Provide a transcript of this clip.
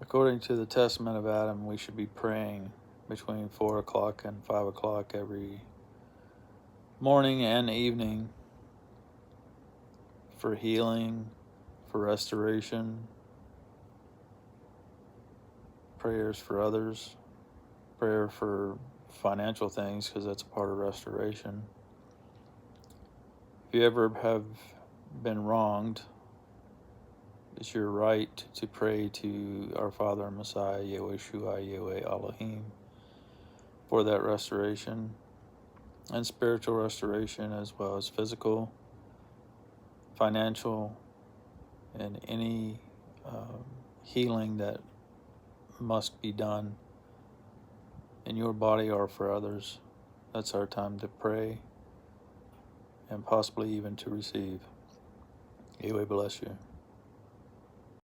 According to the Testament of Adam, we should be praying between 4 o'clock and 5 o'clock every morning and evening for healing, for restoration, prayers for others, prayer for financial things, because that's a part of restoration. If you ever have been wronged, it's your right to pray to our Father and Messiah, Yeshua, Yahweh, Elohim, for that restoration and spiritual restoration, as well as physical, financial, and any healing that must be done in your body or for others. That's our time to pray and possibly even to receive. Yahweh bless you.